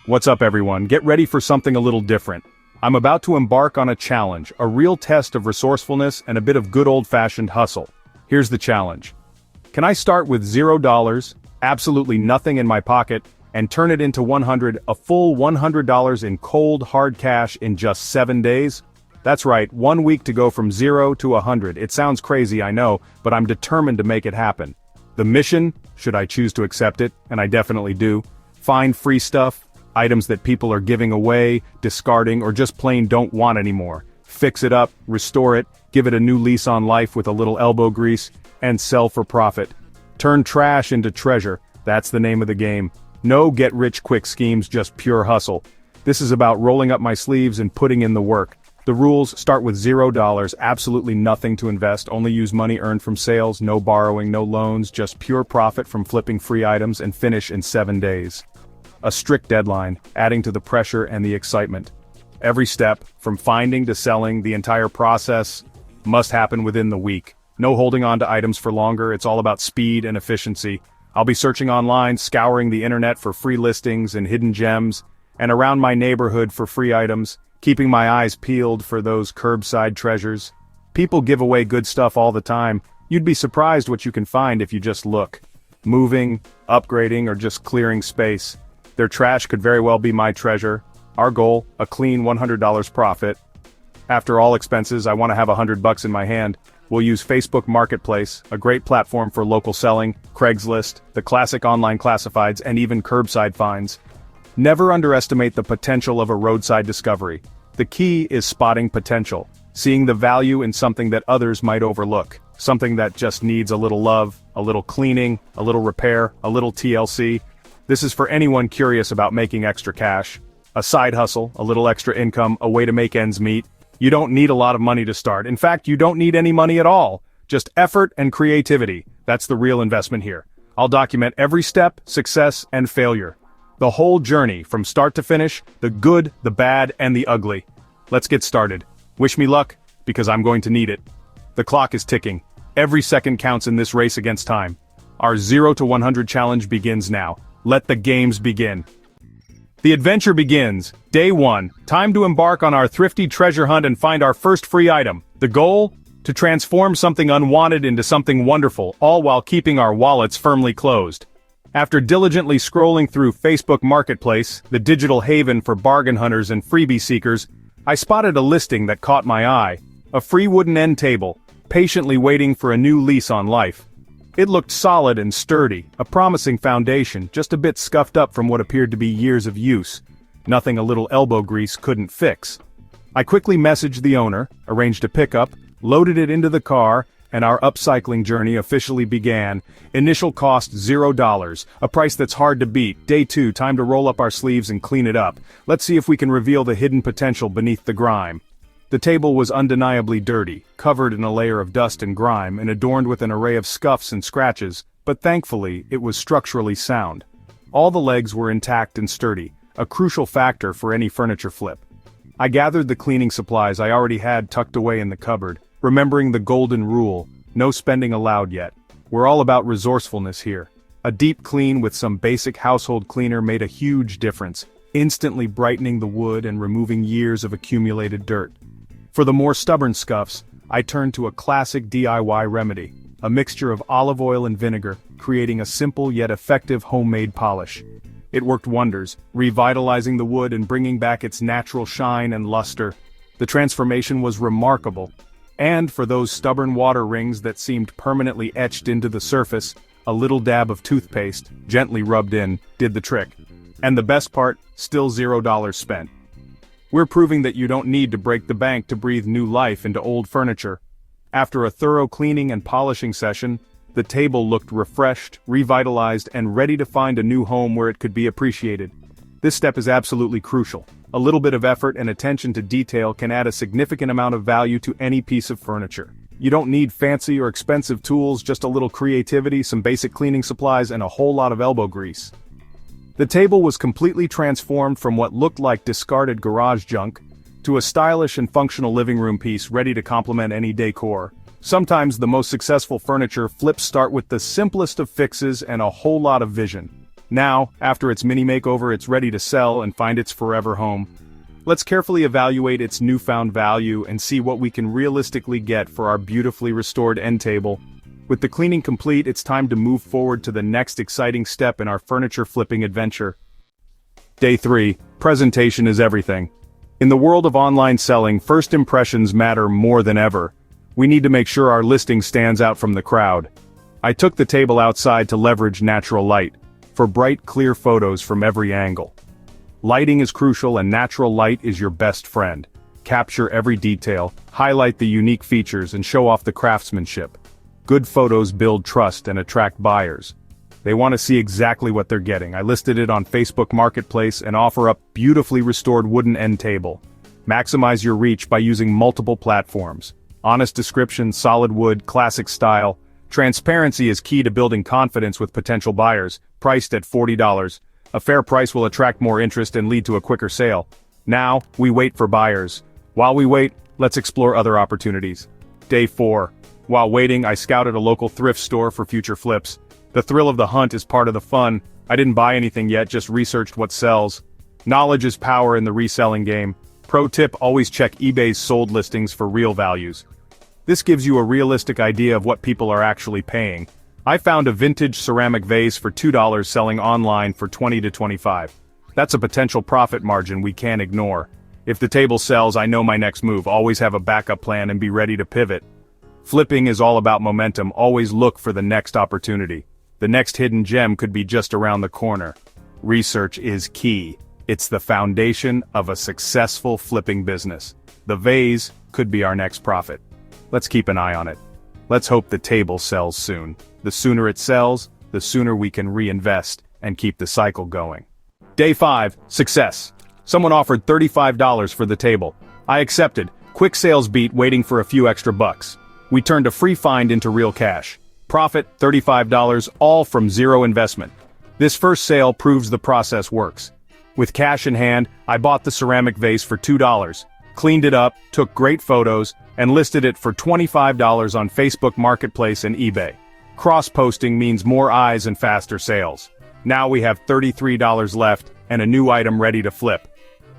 What's up everyone, get ready for something a little different. I'm about to embark on a challenge, a real test of resourcefulness and a bit of good old-fashioned hustle. Here's the challenge. Can I start with $0, absolutely nothing in my pocket, and turn it into a full $100 in cold hard cash in just 7 days? That's right, 1 week to go from 0 to 100. It sounds crazy, I know, but I'm determined to make it happen. The mission, should I choose to accept it, and I definitely do, find free stuff, items that people are giving away, discarding, or just plain don't want anymore. Fix it up, restore it, give it a new lease on life with a little elbow grease, and sell for profit. Turn trash into treasure, that's the name of the game. No get-rich-quick schemes, just pure hustle. This is about rolling up my sleeves and putting in the work. The rules start with $0, absolutely nothing to invest, only use money earned from sales, no borrowing, no loans, just pure profit from flipping free items and finish in 7 days. A strict deadline, adding to the pressure and the excitement. Every step, from finding to selling, the entire process, must happen within the week. No holding on to items for longer, it's all about speed and efficiency. I'll be searching online, scouring the internet for free listings and hidden gems, and around my neighborhood for free items, keeping my eyes peeled for those curbside treasures. People give away good stuff all the time, you'd be surprised what you can find if you just look. Moving, upgrading, or just clearing space. Their trash could very well be my treasure. Our goal, a clean $100 profit. After all expenses, I want to have $100 in my hand. We'll use Facebook Marketplace, a great platform for local selling, Craigslist, the classic online classifieds, and even curbside finds. Never underestimate the potential of a roadside discovery. The key is spotting potential, seeing the value in something that others might overlook, something that just needs a little love, a little cleaning, a little repair, a little TLC. This is for anyone curious about making extra cash. A side hustle, a little extra income, a way to make ends meet. You don't need a lot of money to start. In fact, you don't need any money at all. Just effort and creativity. That's the real investment here. I'll document every step, success, and failure. The whole journey, from start to finish, the good, the bad, and the ugly. Let's get started. Wish me luck, because I'm going to need it. The clock is ticking. Every second counts in this race against time. Our 0 to 100 challenge begins now. Let the games begin. The adventure begins. Day 1. Time to embark on our thrifty treasure hunt and find our first free item. The goal? To transform something unwanted into something wonderful, all while keeping our wallets firmly closed. After diligently scrolling through Facebook Marketplace, the digital haven for bargain hunters and freebie seekers, I spotted a listing that caught my eye. A free wooden end table, patiently waiting for a new lease on life. It looked solid and sturdy, a promising foundation, just a bit scuffed up from what appeared to be years of use. Nothing a little elbow grease couldn't fix. I quickly messaged the owner, arranged a pickup, loaded it into the car, and our upcycling journey officially began. Initial cost $0, a price that's hard to beat. Day 2, time to roll up our sleeves and clean it up. Let's see if we can reveal the hidden potential beneath the grime. The table was undeniably dirty, covered in a layer of dust and grime, and adorned with an array of scuffs and scratches, but thankfully, it was structurally sound. All the legs were intact and sturdy, a crucial factor for any furniture flip. I gathered the cleaning supplies I already had tucked away in the cupboard, remembering the golden rule, no spending allowed yet. We're all about resourcefulness here. A deep clean with some basic household cleaner made a huge difference, instantly brightening the wood and removing years of accumulated dirt. For the more stubborn scuffs, I turned to a classic DIY remedy, a mixture of olive oil and vinegar, creating a simple yet effective homemade polish. It worked wonders, revitalizing the wood and bringing back its natural shine and luster. The transformation was remarkable. And for those stubborn water rings that seemed permanently etched into the surface, a little dab of toothpaste, gently rubbed in, did the trick. And the best part, still $0 spent. We're proving that you don't need to break the bank to breathe new life into old furniture. After a thorough cleaning and polishing session, the table looked refreshed, revitalized, and ready to find a new home where it could be appreciated. This step is absolutely crucial. A little bit of effort and attention to detail can add a significant amount of value to any piece of furniture. You don't need fancy or expensive tools, just a little creativity, some basic cleaning supplies, and a whole lot of elbow grease. The table was completely transformed from what looked like discarded garage junk to a stylish and functional living room piece ready to complement any decor. Sometimes the most successful furniture flips start with the simplest of fixes and a whole lot of vision. Now, after its mini makeover, it's ready to sell and find its forever home. Let's carefully evaluate its newfound value and see what we can realistically get for our beautifully restored end table. With the cleaning complete, it's time to move forward to the next exciting step in our furniture flipping adventure. Day 3. Presentation is everything. In the world of online selling, first impressions matter more than ever. We need to make sure our listing stands out from the crowd. I took the table outside to leverage natural light, for bright, clear photos from every angle. Lighting is crucial and natural light is your best friend. Capture every detail, highlight the unique features and show off the craftsmanship. Good photos build trust and attract buyers. They want to see exactly what they're getting. I listed it on Facebook Marketplace and offer up beautifully restored wooden end table. Maximize your reach by using multiple platforms. Honest description, solid wood, classic style. Transparency is key to building confidence with potential buyers, priced at $40. A fair price will attract more interest and lead to a quicker sale. Now, we wait for buyers. While we wait, let's explore other opportunities. Day 4. While waiting, I scouted a local thrift store for future flips. The thrill of the hunt is part of the fun. I didn't buy anything yet, just researched what sells. Knowledge is power in the reselling game. Pro tip: always check eBay's sold listings for real values. This gives you a realistic idea of what people are actually paying. I found a vintage ceramic vase for $2 selling online for $20 to $25. That's a potential profit margin we can't ignore. If the table sells, I know my next move. Always have a backup plan and be ready to pivot. Flipping is all about momentum. Always look for the next opportunity. The next hidden gem could be just around the corner. Research is key. It's the foundation of a successful flipping business. The vase could be our next profit. Let's keep an eye on it. Let's hope the table sells soon. The sooner it sells, the sooner we can reinvest and keep the cycle going. Day 5. Success. Someone offered $35 for the table. I accepted. Quick sales beat, waiting for a few extra bucks. We turned a free find into real cash. Profit, $35, all from zero investment. This first sale proves the process works. With cash in hand, I bought the ceramic vase for $2, cleaned it up, took great photos, and listed it for $25 on Facebook Marketplace and eBay. Cross-posting means more eyes and faster sales. Now we have $33 left and a new item ready to flip.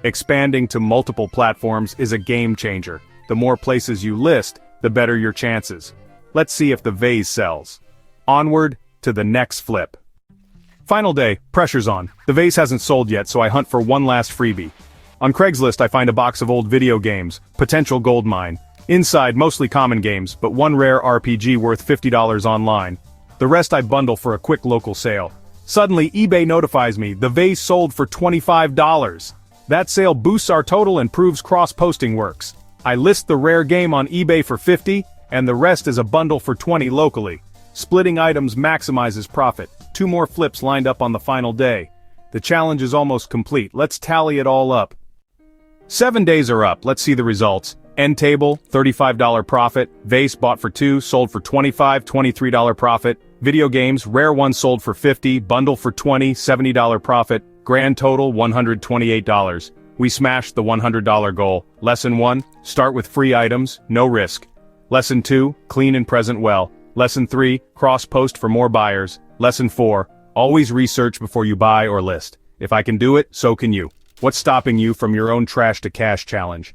Expanding to multiple platforms is a game changer. The more places you list, the better your chances. Let's see if the vase sells. Onward to the next flip. Final day, pressure's on. The vase hasn't sold yet, so I hunt for one last freebie. On Craigslist, I find a box of old video games, potential gold mine. Inside, mostly common games, but one rare RPG worth $50 online. The rest I bundle for a quick local sale. Suddenly, eBay notifies me the vase sold for $25. That sale boosts our total and proves cross-posting works. I list the rare game on eBay for $50, and the rest is a bundle for $20 locally. Splitting items maximizes profit. 2 more flips lined up on the final day. The challenge is almost complete. Let's tally it all up. 7 days are up. Let's see the results. End table, $35 profit. Vase bought for $2, sold for $25, $23 profit. Video games, rare one sold for $50, bundle for $20, $70 profit. Grand total, $128. We smashed the $100 goal. Lesson 1, start with free items, no risk. Lesson 2, clean and present well. Lesson 3, cross-post for more buyers. Lesson 4, always research before you buy or list. If I can do it, so can you. What's stopping you from your own trash to cash challenge?